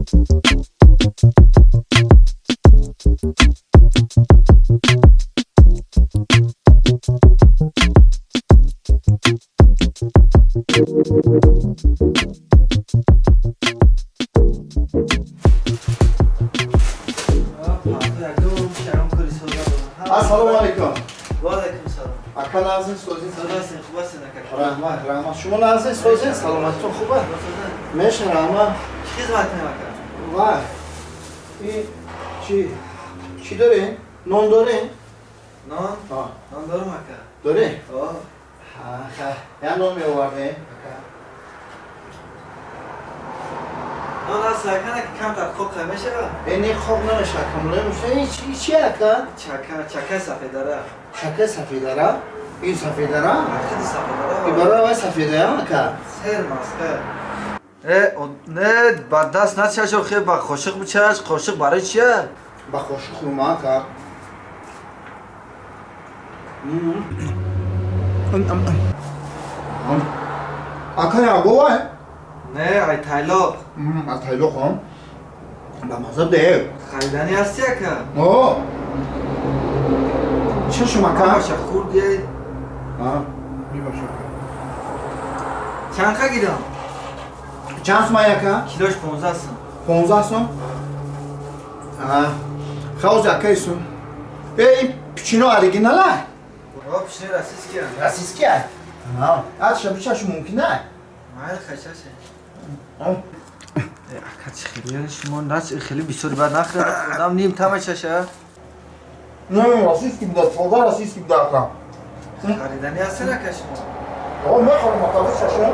Assalomu alaykum. Va alaykum salom. Aka narzin so'zingiz. Sadasin, xubasin aka. Rahmat, rahmat. Shuma narzin so'zingiz. Salomatlik xuba. Mesha rahmat. Chi xizmatini aka? Va. Chi dori? Non dori? Non? Ha. Non darum aka. Dori? Oh. Ha. Ya non mi ovardi? Non as aka kam tar xoq qamesha. Beni xob namiشه کاملا میشه چی اکا؟ Chaka safedara. شکه سفیده را؟ این سفیده را؟ Xidi safedara. این برای وای سفیده هم اکا؟ Ser maska. Ne bardas na chasho xe ba qo'shiq bichash, qo'shiq barای chiya? با خوش خوما اکا اکا یا گوه؟ Ne ay tayloq. از تایلو خواهم با مزه ده Xaridani hasti aka? اوه چه شما اکا؟ Kamasha khurdi. آه می باشه Chand qa giram? چند سمای اکا؟ Kilosh 15 som. 15 سم؟ خوز اکای سم این پیچینو اریگیناله؟ Va pishne rasiski aka. راسیس که؟ از شبیشش ممکنه؟ Mayl khashashe. aka chi khili shmo nas khili bisur ba nakhre odam nim tamashasha. نه راسیس که بوده فوضا راسیس که بوده اکا Xaridani hasti aka shmo. آقا میخوام مطابق ششه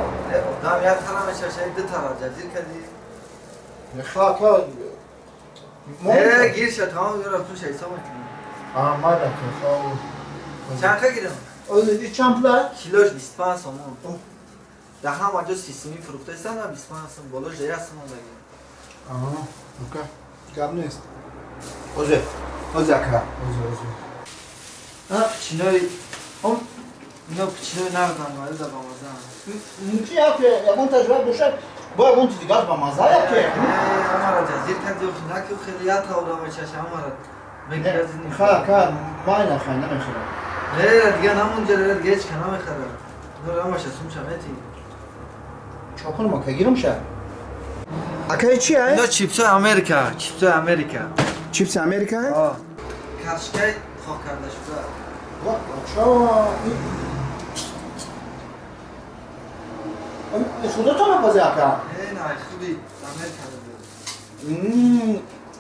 Odam yad taramashasha id tara jazir kadi. نخواه اکا Gir sha tamam yora tu shay samak. مایده که خواه Chand qa giram? این چند پله؟ Kilosh 25 som. Da hama jo sisimi fruktaysan da 25 som bolo jayasam dagi. اوکی گب نیست اوزه اوزه اکا اوزه Pichinoy ino pichinoy nardam vali da bamazan. چی که یکون تجربه بوشه با یکون چیزی گاز با مزه که Amara jazir kadi yo khina ki khili ya ta oda machasha amara. Megazini. خواه اکا مایده خواهی نمیخوره Diga namun jere geç kana me khara. Dur amasha sumcha meti. چاکون ما که گیرم شه اکا چیه؟ Ino chipso Amerika, chipso Amerika. چیپس امریکا؟ Oh. Karshkay khokh karda shuda. شده تو مپازی اکا؟ Na khudi Amerika da.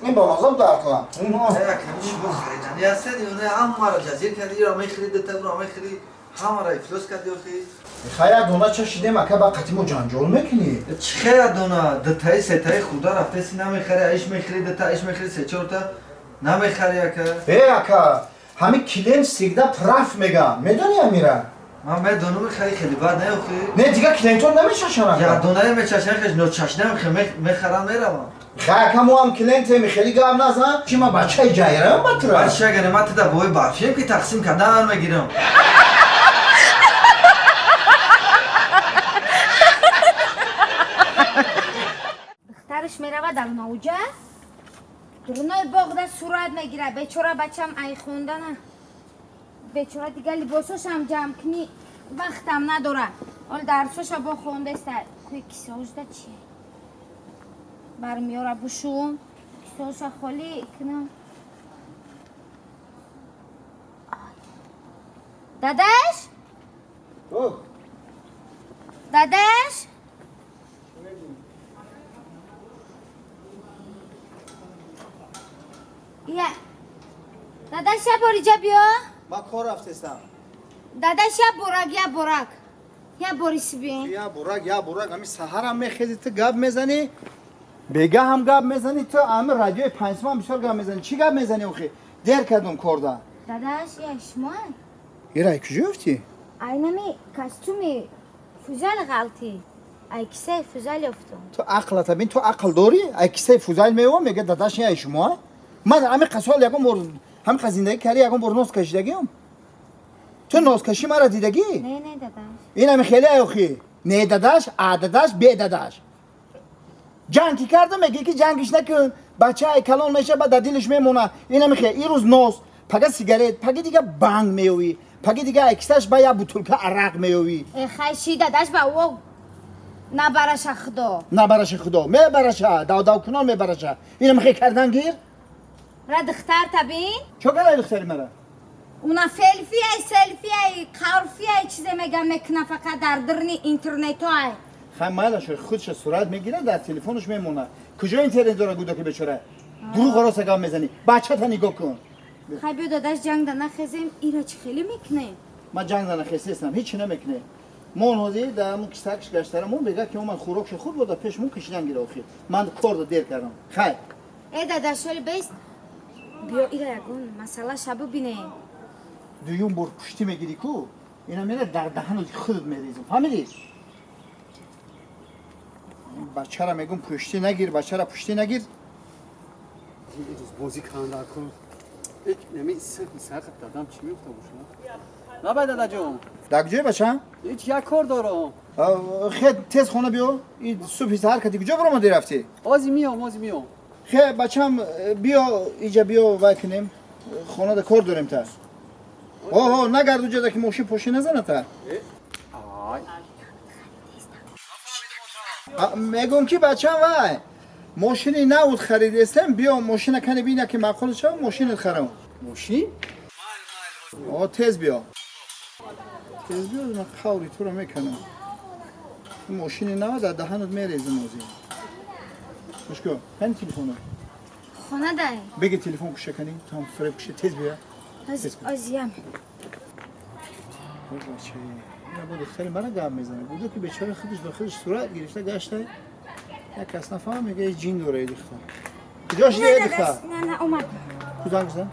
این با مزه بوده اکا Kani shmo kharidani hasan yo ne amara jazir kadi yo me khiride ta bro me khiri hamara iflos kadi yo khi. خیلی دونا چه شیدیم اکا با قتیم و جنجال میکنی چخه دونا دتای ستای خدا رفته سی نمیخره ایش میخری دتا ایش میخری سه چهار تا نمیخری اکا ای اکا همین کلین سیگده پرف میگم میدونی امیره من به دونو میخری خیلی بد نه اخی نه دیگه کلینتون نمیشه شما یا دونای میچشن خش نو چشنه میخرم میرم خیلی کمو هم کلینت میخری گام نزن چی ما بچه جایره هم بطره بچه گنمت دا بوی برفیم که تقسیم کردن میگیرم دخترش میرود در موجه درونای باغ ده صورت میگیره بیچاره بچم ای خوندنه بیچاره دیگه لباساش هم جمع کنی وقتم نداره حال درساش با خونده است کوی کساش ده چیه برمیاره بوشون کساش خالی کنم داداش داداش یا داداش یا بوری بیا ما کار رفتستم داداش یا براک یا بوریس بین یا براک همین سهر هم میخیزی تو گب میزنی بگه هم گب میزنی تو همه رادیوی پنجمان بسیار گب میزنی چی گب میزنی اوخی دیر کردم کرده داداش یا شما یه رای کجا افتی؟ اینمی کاستومی فوزال غلطی ای کیسه فوزال افتم تو عقلت بین تو عقل داری؟ ای کیسه فوزال میوه میگه داداش یا شما من همه قسال یکم بر هم خزیندگی کردی یکم بر نوز کشیدگیم تو نوز کشی مرا دیدگی؟ نه داداش این همه خیلی اوخی نه داداش داداش بی داداش جنگی کردم میگه که جنگش نکن بچه های کلان میشه بعد در دلش میمونه اینه میخواه این روز نوز پگه سیگارت پگه دیگه بانگ میوی پگه دیگه اکسش با یا بوتلکه عرق میوی خیشی داداش با او نبرش خدا نبرش خدا میبرش داو کنان میبرش اینه میخواه کردن گیر را دختر تبین چه گله دختری مرا اونا سلفی ای کارفی ای چیزی میگم میکنه فقط در درنی اینترنت های خب مالش خودش صورت میگیره در تلفنش میمونه کجا اینترنت داره گودا که بچوره دروغ راست گام میزنی بچه تا نگاه کن خیلی بیو داداش جنگ دا نخیزیم ایرا چی خیلی میکنه من جنگ دارم خیلی هستم هیچی نمیکنه من هزی در مون کسکش گشترم اون بگه که من خوراکش خود بود پیش مون کشیدن گیره اخیر من کار دیر کردم خیر ای داداش ولی بیست بیا ایرا یکون مسئله شبو بینه دویون بر پشتی میگیری کو اینا میره در دهن خودت میریزم فهمیدی بچه را میگم پشتی نگیر بچه را پشتی نگیر روز بازی کردن کن نمی‌سه دادم چی میگفتم شما نه بعد دادا جون دکجوی بچه هیچ یک کار دارم خیلی تیز خونه بیو این صبح سهر کدی کجا برو مادی رفتی بازی میام خیلی بچه‌م بیا اینجا بیا وای کنیم خونه ده کار داریم تا اوه نگرد اونجا ده که موشی پشتی نزنه تا میگم که بچه‌م وای ماشینی نود خریدستم بیا ماشین کنی بینه که معقول شو ماشین خرم موشی تیز بیا من خوری تو رو میکنم ماشینی نود در دهنت میریزم موزی مشکل کنی تلفونه خونه دای بگی تلفن کشه کنی تا هم فریب کشه تیز بیا ازیم بچه با دختری من گم میزنه بوده که بیچاره خودش به خودش صورت گرفته گشته یک کس نفهم میگه جین داره دختر کجاش دیگه دختر نه اومد کجا بزن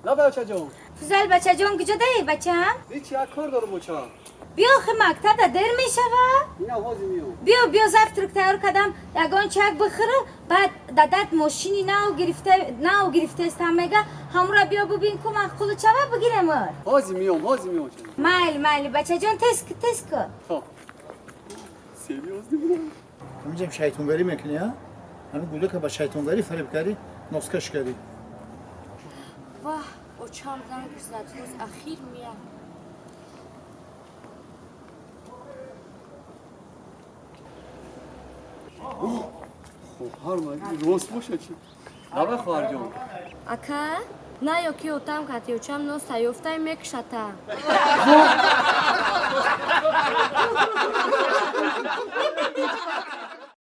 نه بچه جون فضل بچه جون کجا دایی بچه هم هیچ یک کار دارم بچه بیا خی مکتب دیر میشوه اینا بازی میام بیا زفتر تیار کردم یگان چک بخره بعد دادت ماشینی نو گرفته است هم میگه همرا بیا ببین که معقول چه بگیرم بازی میام مایل بچه جان تست کن خب سریوس نمیدونم همینجا شیطانگری میکنی ها همین بوده که با شیطانگری فریب کردی نسکش کردی واه او چند زنگ زد روز اخیر میاد خب هر من روست باشه چی نه بخوار جون اکا نه یکی اوتام کتی و چم نوست یافته میکشته